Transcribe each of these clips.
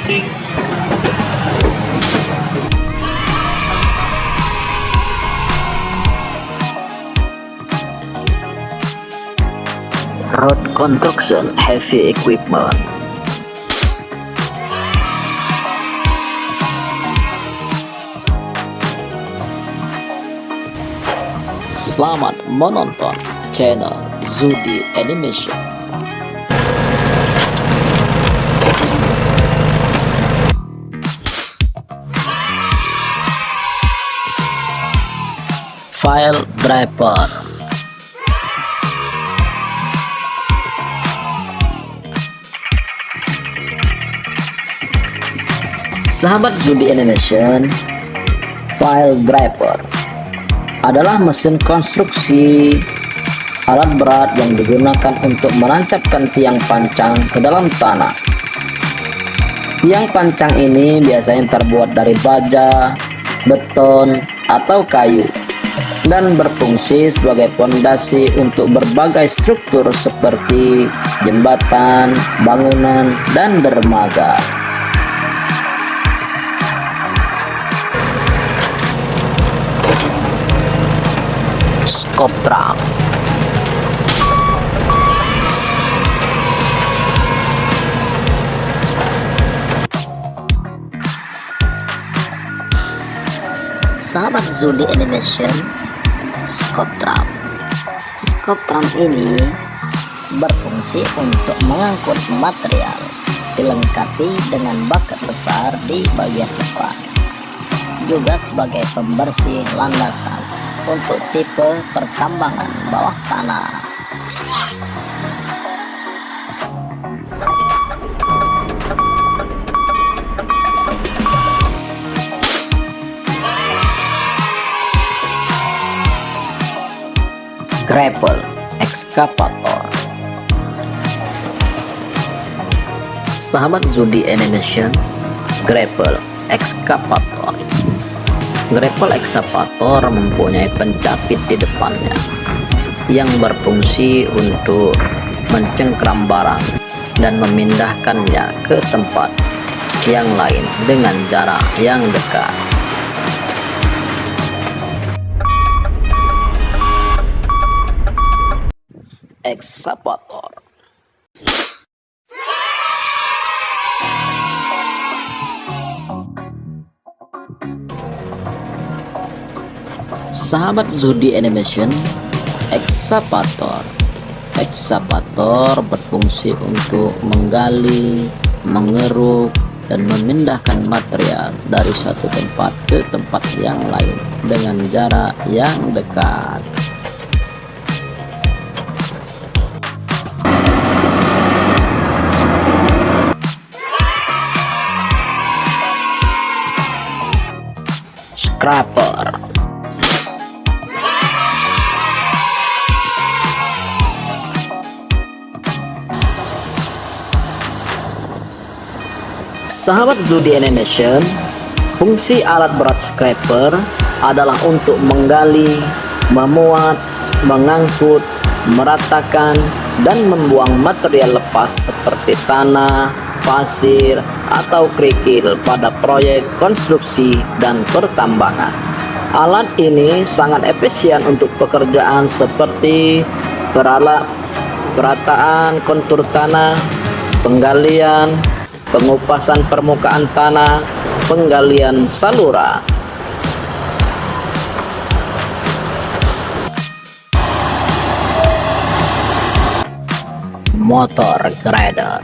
Road construction heavy equipment. Selamat menonton channel Zudi Animation. File driver. Sahabat Zudi Animation, file driver adalah mesin konstruksi alat berat yang digunakan untuk menancapkan tiang pancang ke dalam tanah. Tiang pancang ini biasanya terbuat dari baja, beton, atau kayu dan berfungsi sebagai fondasi untuk berbagai struktur seperti jembatan, bangunan, dan dermaga. Scoop drum. Sahabat Zudi Animation, scoop drum. Scoop drum ini berfungsi untuk mengangkut material, dilengkapi dengan bakat besar di bagian depan, juga sebagai pembersih landasan untuk tipe pertambangan bawah tanah. Grapple excavator. Sahabat Zudi Animation, grapple excavator. Grapple excavator mempunyai pencapit di depannya yang berfungsi untuk mencengkram barang dan memindahkannya ke tempat yang lain dengan jarak yang dekat. Excavator. Sahabat Zudi Animation, excavator. Excavator berfungsi untuk menggali, mengeruk, dan memindahkan material dari satu tempat ke tempat yang lain dengan jarak yang dekat. Scraper. Sahabat Zudi Animation, fungsi alat berat scraper adalah untuk menggali, memuat, mengangkut, meratakan, dan membuang material lepas seperti tanah, pasir, atau kerikil pada proyek konstruksi dan pertambangan. Alat ini sangat efisien untuk pekerjaan seperti perataan kontur tanah, penggalian, pengupasan permukaan tanah, penggalian saluran. Motor grader.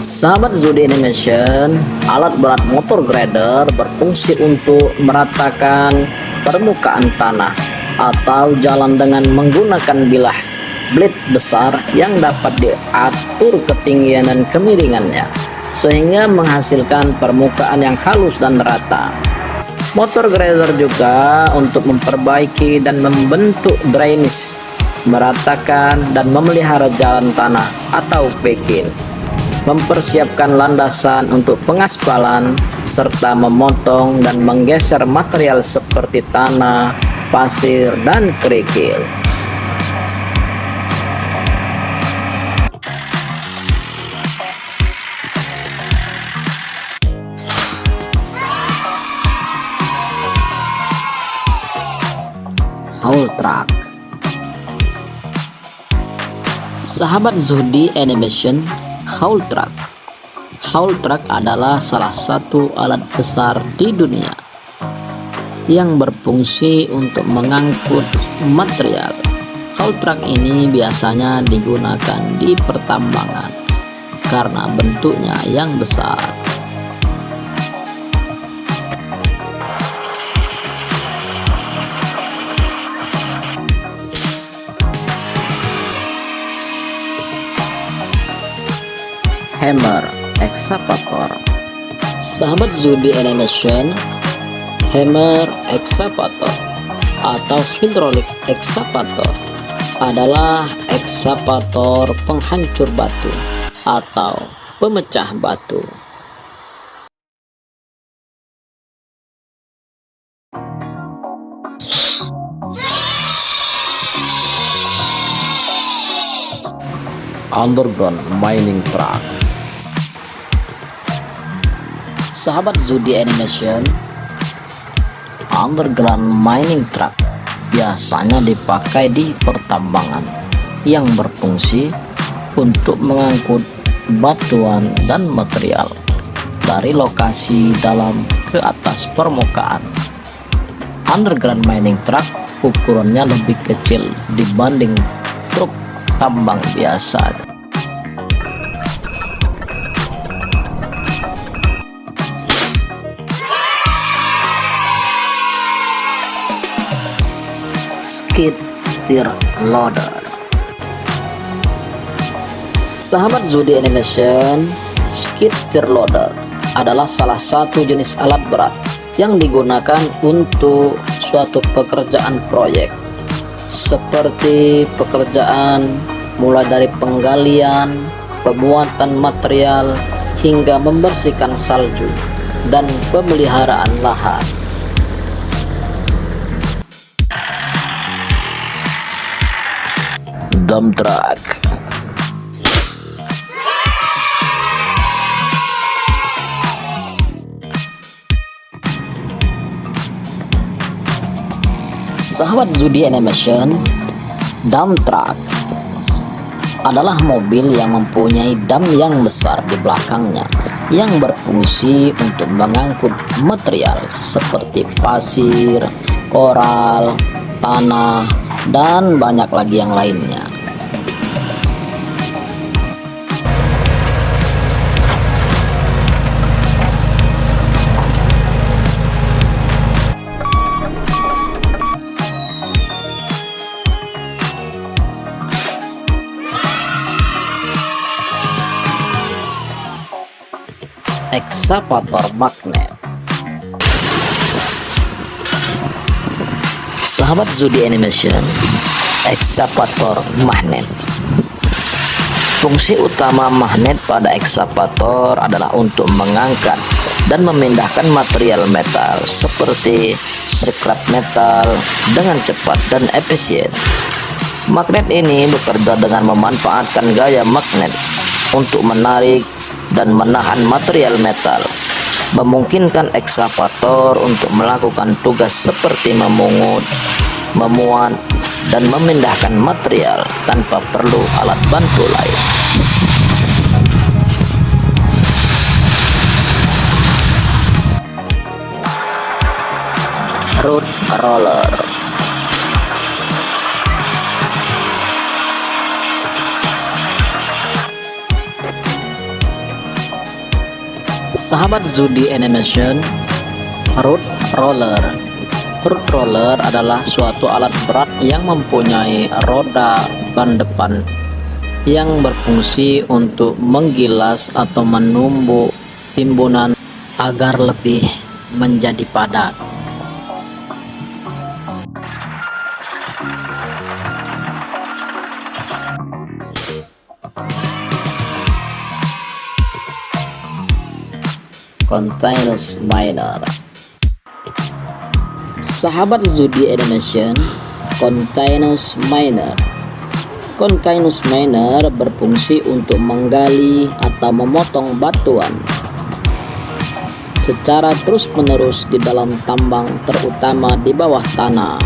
Sahabat Zudi Animation, alat berat motor grader berfungsi untuk meratakan permukaan tanah atau jalan dengan menggunakan bilah blade besar yang dapat diatur ketinggian dan kemiringannya sehingga menghasilkan permukaan yang halus dan rata. Motor grader juga untuk memperbaiki dan membentuk drainase, meratakan dan memelihara jalan tanah atau kerikil, mempersiapkan landasan untuk pengaspalan, serta memotong dan menggeser material seperti tanah, pasir, dan kerikil. Haul truck. Sahabat Zuhdi Animation, haul truck. Haul truck adalah salah satu alat besar di dunia yang berfungsi untuk mengangkut material. Haul truck ini biasanya digunakan di pertambangan karena bentuknya yang besar. Hammer excavator. Sahabat Zuhdi Animation, hammer excavator atau hydraulic excavator adalah ekskavator penghancur batu atau pemecah batu. Underground mining truck. Sahabat Zuhdi Animation, underground mining truck biasanya dipakai di pertambangan yang berfungsi untuk mengangkut batuan dan material dari lokasi dalam ke atas permukaan. Underground mining truck ukurannya lebih kecil dibanding truk tambang biasa. Skid steer loader. Sahabat Zuhdi Animation, skid steer loader adalah salah satu jenis alat berat yang digunakan untuk suatu pekerjaan proyek seperti pekerjaan mulai dari penggalian, pembuatan material hingga membersihkan salju dan pemeliharaan lahan. Dump truck. Sahabat Zuhdi Animation, dump truck adalah mobil yang mempunyai dam yang besar di belakangnya yang berfungsi untuk mengangkut material seperti pasir, koral, tanah, dan banyak lagi yang lainnya. Ekskavator magnet. Sahabat Zuhdi Animation, ekskavator magnet. Fungsi utama magnet pada ekskavator adalah untuk mengangkat dan memindahkan material metal seperti scrap metal dengan cepat dan efisien. Magnet ini bekerja dengan memanfaatkan gaya magnet untuk menarik dan menahan material metal, memungkinkan ekskavator untuk melakukan tugas seperti memungut, memuat, dan memindahkan material tanpa perlu alat bantu lain. Road roller. Sahabat Zuhdi Animation, road roller. Road roller adalah suatu alat berat yang mempunyai roda ban depan yang berfungsi untuk menggilas atau menumbuk timbunan agar lebih menjadi padat. Continuous miner. Sahabat Zudi Animation, Continuous Miner. Continuous Miner berfungsi untuk menggali atau memotong batuan secara terus-menerus di dalam tambang, terutama di bawah tanah.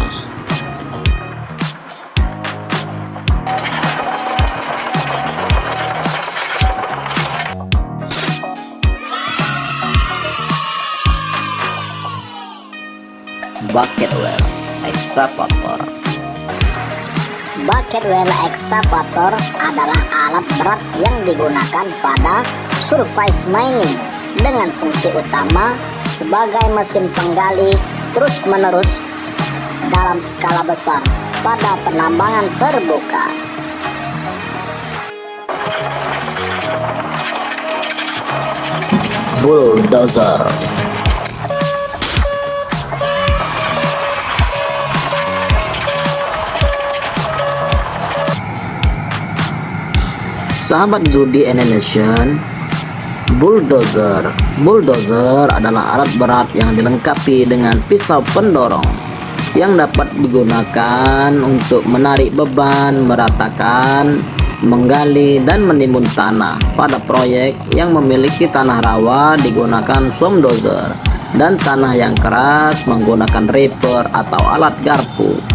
Bucket well excavator. Bucket well excavator adalah alat berat yang digunakan pada surface mining dengan fungsi utama sebagai mesin penggali terus-menerus dalam skala besar pada penambangan terbuka. Bulldozer. Sahabat Zudi Animation, bulldozer. Bulldozer adalah alat berat yang dilengkapi dengan pisau pendorong yang dapat digunakan untuk menarik beban, meratakan, menggali, dan menimbun tanah. Pada proyek yang memiliki tanah rawa digunakan swamp dozer, dan tanah yang keras menggunakan reaper atau alat garpu.